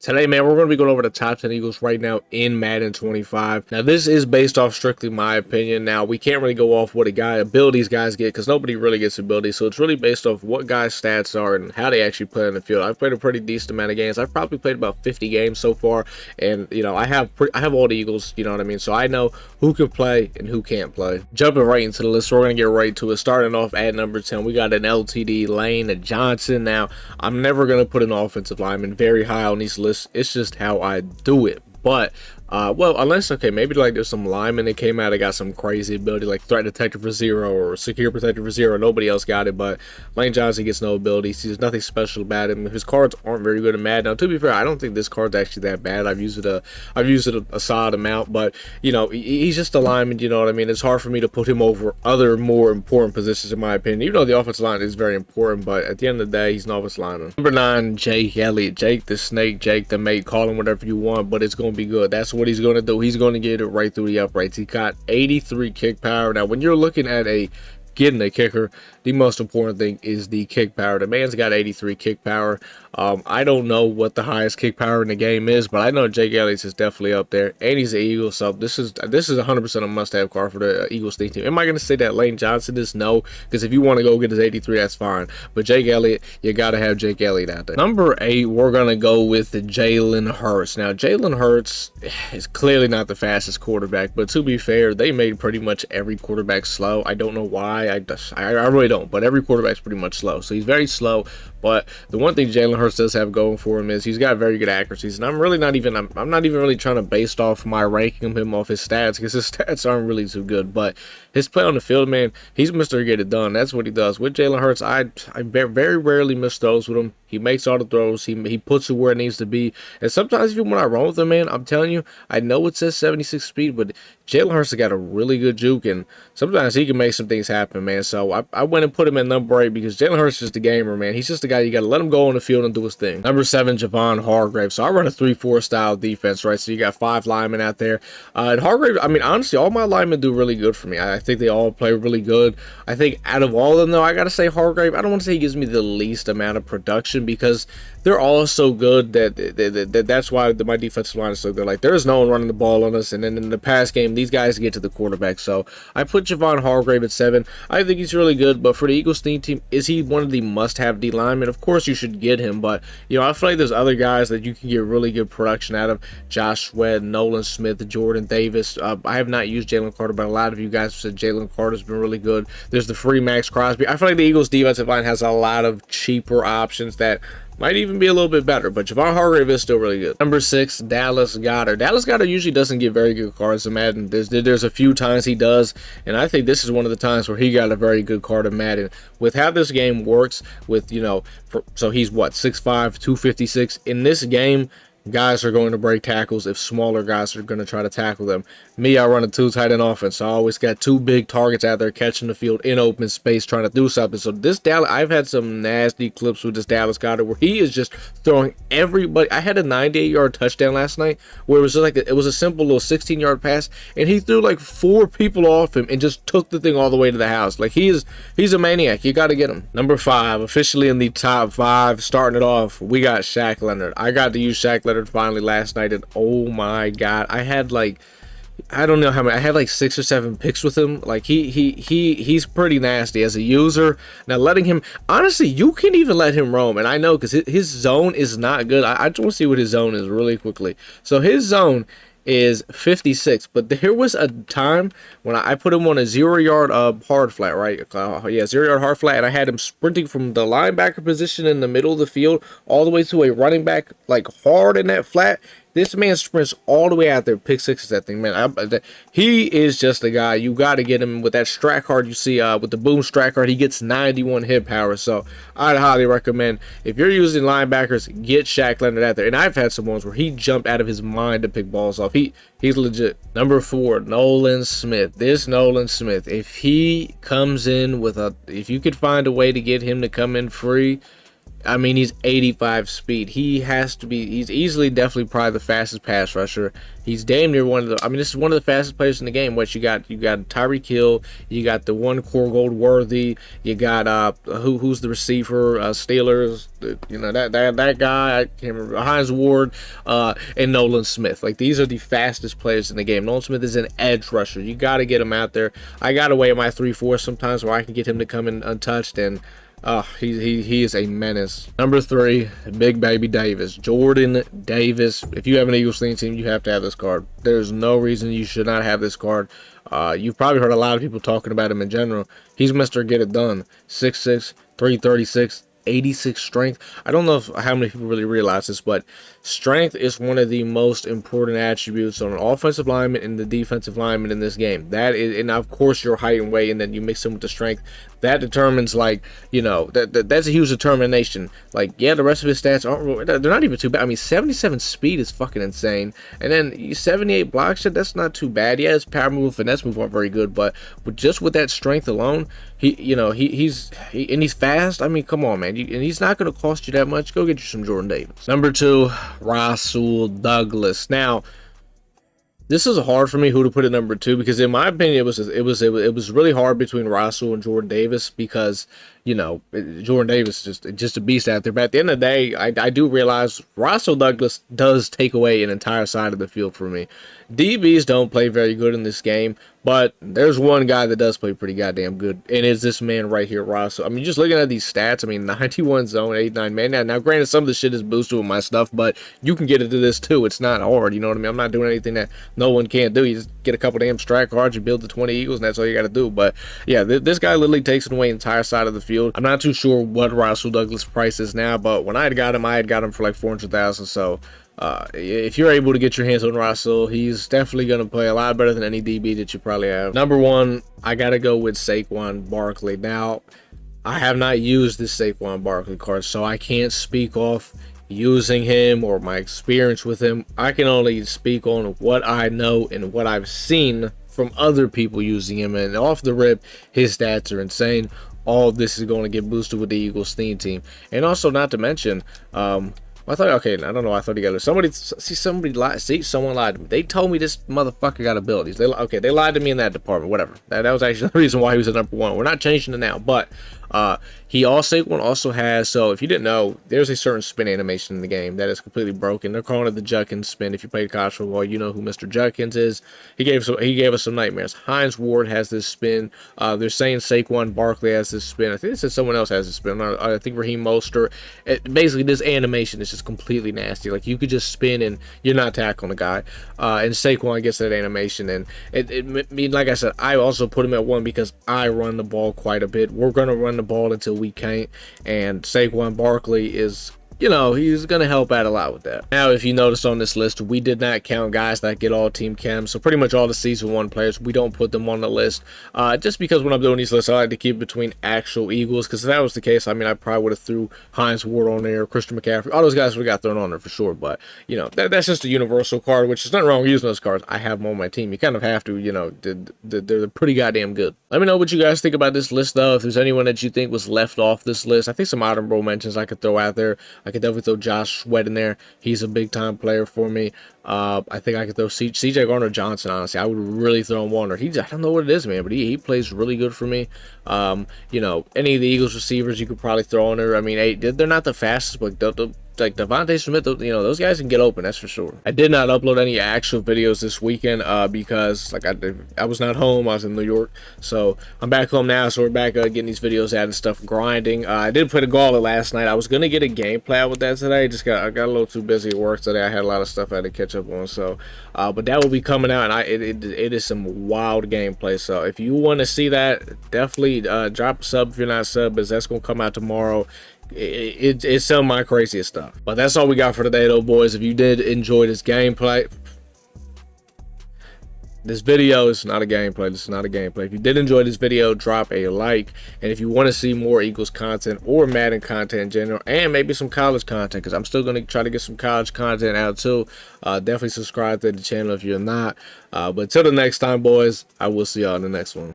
Today, man, we're going to be going over the top 10 Eagles right now in Madden 25. Now, this is based off strictly my opinion. Now, we can't really go off what abilities guys get because nobody really gets abilities. So it's really based off what guys' stats are and how they actually play on the field. I've played a pretty decent amount of games. I've probably played about 50 games so far, and I have all the Eagles. You know what I mean? So I know who can play and who can't play. Jumping right into the list, we're going to get right to it. Starting off at number 10, we got an LTD Lane Johnson. Now, I'm never going to put an offensive lineman very high on these lists. It's just how I do it. But well, unless, okay, maybe like there's some linemen that came out that got some crazy ability, like threat detector for 0 or secure protector for 0. Nobody else got it, but Lane Johnson gets no abilities. There's nothing special about him. His cards aren't very good in Madden. Now, to be fair, I don't think this card's actually that bad. I've used it a solid amount, but he's just a lineman. You know what I mean? It's hard for me to put him over other more important positions, in my opinion. Even though the offensive line is very important, but at the end of the day, he's an offensive lineman. Number 9, Jake Elliott. Jake the Snake, Jake the Mate. Call him whatever you want, but it's going to be good. That's what he's going to do. He's going to get it right through the uprights. He got 83 kick power. Now, when you're looking at getting a kicker, the most important thing is the kick power. The man's got 83 kick power. I don't know what the highest kick power in the game is, but I know Jake Elliott is definitely up there, and he's an Eagle, so this is 100% a must-have card for the Eagles team. Am I going to say that Lane Johnson is? No, because if you want to go get his 83, that's fine. But Jake Elliott, you got to have Jake Elliott out there. Number 8, we're going to go with Jaylen Herz. Now, Jaylen Herz is clearly not the fastest quarterback, but to be fair, they made pretty much every quarterback slow. I don't know why. I really don't, but every quarterback's pretty much slow, so he's very slow. But the one thing Jaylen Herz does have going for him is he's got very good accuracies, and I'm not even really trying to base off my ranking him off his stats, because his stats aren't really too good. But his play on the field, man, he's Mr. Get It Done. That's what he does. With Jaylen Herz, I very rarely miss throws with him. He makes all the throws. He puts it where it needs to be. And sometimes even when I run with him, man, I'm telling you, I know it says 76 speed, but Jaylen Herz has got a really good juke, and sometimes he can make some things happen, man. So I went and put him in number 8 because Jaylen Herz is just a gamer, man. He's just a guy you got to let him go on the field and do his thing. Number 7, Javon Hargrave. So I run a 3-4 style defense, right? So you got 5 linemen out there. And Hargrave, I mean, honestly, all my linemen do really good for me. I think they all play really good. I think out of all of them, though, I got to say Hargrave, I don't want to say he gives me the least amount of production because they're all so good that's why my defensive line is so good. Like, there's no one running the ball on us, and then in the pass game, these guys get to the quarterback. So I put Javon Hargrave at 7. I think he's really good, but for the Eagles team, is he one of the must-have D linemen? Of course you should get him, but I feel like there's other guys that you can get really good production out of. Josh Sweat, Nolan Smith, Jordan Davis. I have not used Jalen Carter, but a lot of you guys said Jalen Carter's been really good. There's the free Max Crosby. I feel like the Eagles defensive line has a lot of cheaper options that might even be a little bit better, but Javon Hargrave is still really good. Number 6, Dallas Goedert. Dallas Goedert usually doesn't get very good cards in Madden. There's a few times he does, and I think this is one of the times where he got a very good card in Madden. With how this game works, with so he's what, 6'5", 256 in this game. Guys are going to break tackles if smaller guys are going to try to tackle them. Me, I run a 2 tight end offense, so I always got 2 big targets out there catching the field in open space trying to do something. So this Dallas, I've had some nasty clips with this Dallas Goedert where he is just throwing everybody. I had a 98-yard touchdown last night where it was just like it was a simple little 16-yard pass, and he threw like 4 people off him and just took the thing all the way to the house. Like, he's a maniac. You got to get him. Number 5, officially in the top 5, starting it off, we got Shaq Leonard. I got to use Shaq Leonard finally last night, and oh my god, I had like, I don't know how many, I had like 6 or 7 picks with him. Like, he's pretty nasty as a user. Now, letting him, honestly, you can even let him roam, and I know because his zone is not good. I just want to see what his zone is really quickly. So his zone is 56, but there was a time when I put him on a 0-yard hard flat, right? Yeah, 0-yard hard flat, and I had him sprinting from the linebacker position in the middle of the field all the way to a running back, like hard in that flat. This man sprints all the way out there. Pick 6 is that thing, man. He is just a guy. You got to get him with that strat card you see with the boom strat card. He gets 91 hit power. So I'd highly recommend, if you're using linebackers, get Shaq Leonard out there. And I've had some ones where he jumped out of his mind to pick balls off. He's legit. Number 4, Nolan Smith. This Nolan Smith, if he comes in with if you could find a way to get him to come in free, I mean, he's 85 speed. He has to be, he's easily, definitely probably the fastest pass rusher. He's damn near one of the, I mean, this is one of the fastest players in the game. What you got Tyreek Hill, you got the one core gold Worthy, you got who's the receiver, Steelers, you know, that guy, I can't remember, Hines Ward, and Nolan Smith. Like, these are the fastest players in the game. Nolan Smith is an edge rusher. You got to get him out there. I got away at my 3-4 sometimes where I can get him to come in untouched, and he is a menace. Number 3, Big Baby Davis. Jordan Davis. If you have an Eagles team, you have to have this card. There's no reason you should not have this card. You've probably heard a lot of people talking about him in general. He's Mr. Get It Done. 6'6", 336. 86 strength. I don't know how many people really realize this, but strength is one of the most important attributes on an offensive lineman and the defensive lineman in this game. That is, and of course your height and weight, and then you mix them with the strength. That determines, like, you know, that's a huge determination. Like, yeah, the rest of his stats aren't, they're not even too bad. I mean, 77 speed is fucking insane, and then 78 block shit, that's not too bad. Yeah, his power move, finesse move aren't very good, but just with that strength alone, he's fast. I mean, come on, man, and he's not going to cost you that much. Go get you some Jordan Davis. Number 2, Rasul Douglas. Now, this is hard for me who to put at number 2, because in my opinion it was really hard between Rasul and Jordan Davis, because, you know, Jordan Davis is just a beast out there. But at the end of the day, I do realize Rasul Douglas does take away an entire side of the field for me. DBs don't play very good in this game, but there's one guy that does play pretty goddamn good, and it's this man right here, Rasul. I mean, just looking at these stats, I mean, 91 zone, 89 man. Now, granted, some of the shit is boosted with my stuff, but you can get into this too. It's not hard, you know what I mean? I'm not doing anything that no one can't do. You just get a couple damn strike cards, you build the 20 Eagles, and that's all you got to do. But yeah, this guy literally takes away an entire side of the field. I'm not too sure what Rasul Douglas' price is now, but when I had got him for like 400,000. So if you're able to get your hands on Rasul, he's definitely going to play a lot better than any DB that you probably have. Number 1, I got to go with Saquan Barkley. Now, I have not used this Saquon Barkley card, so I can't speak off using him or my experience with him. I can only speak on what I know and what I've seen from other people using him, and off the rip, his stats are insane. All of this is going to get boosted with the Eagles theme team. And also, not to mention, I thought, okay, I don't know. I thought he got it. Someone lied to me. They told me this motherfucker got abilities. They lied to me in that department. Whatever. That was actually the reason why he was at number 1. We're not changing it now, but Saquon also has, so if you didn't know, there's a certain spin animation in the game that is completely broken. They're calling it the Judkins spin. If you played college football, you know who Mr. Judkins is. He gave us some nightmares. Hines Ward has this spin. They're saying Saquon Barkley has this spin. I think it says someone else has this spin. I think Raheem Mostert. Basically, this animation is just completely nasty. Like, you could just spin and you're not tackling the guy. And Saquon gets that animation, and like I said, I also put him at 1 because I run the ball quite a bit. We're gonna run the ball until we can't, and Saquon Barkley is, you know, he's going to help out a lot with that. Now, if you notice on this list, we did not count guys that get all team chems. So pretty much all the season 1 players, we don't put them on the list. Just because when I'm doing these lists, I like to keep it between actual Eagles. Because if that was the case, I mean, I probably would have threw Hines Ward on there, Christian McCaffrey. All those guys would have got thrown on there for sure. But, you know, that's just a universal card, which is nothing wrong with using those cards. I have them on my team. You kind of have to, you know, they're pretty goddamn good. Let me know what you guys think about this list, though. If there's anyone that you think was left off this list, I think some honorable mentions I could throw out there. I could definitely throw Josh Sweat in there. He's a big time player for me. I think I could throw CJ Gardner-Johnson. Honestly, I would really throw him on there. I don't know what it is, man, but he plays really good for me. You know, any of the Eagles receivers you could probably throw on there. I mean, they're not the fastest, but like Devontae Smith, you know, those guys can get open, that's for sure. I did not upload any actual videos this weekend because like I was not home. I was in New York, so I'm back home now. So we're back getting these videos out and stuff, grinding. I did play the gauntlet last night. I was gonna get a gameplay out with that today. I got a little too busy at work today. I had a lot of stuff I had to catch up on. So, but that will be coming out, and it is some wild gameplay. So if you want to see that, definitely drop a sub if you're not subbed, because that's gonna come out tomorrow. It's some of my craziest stuff. But that's all we got for today, though, boys. If you did enjoy this gameplay, this video is not a gameplay. This is not a gameplay. If you did enjoy this video, drop a like. And if you want to see more Eagles content or Madden content in general, and maybe some college content, because I'm still going to try to get some college content out too, definitely subscribe to the channel if you're not. But until the next time, boys, I will see y'all in the next one.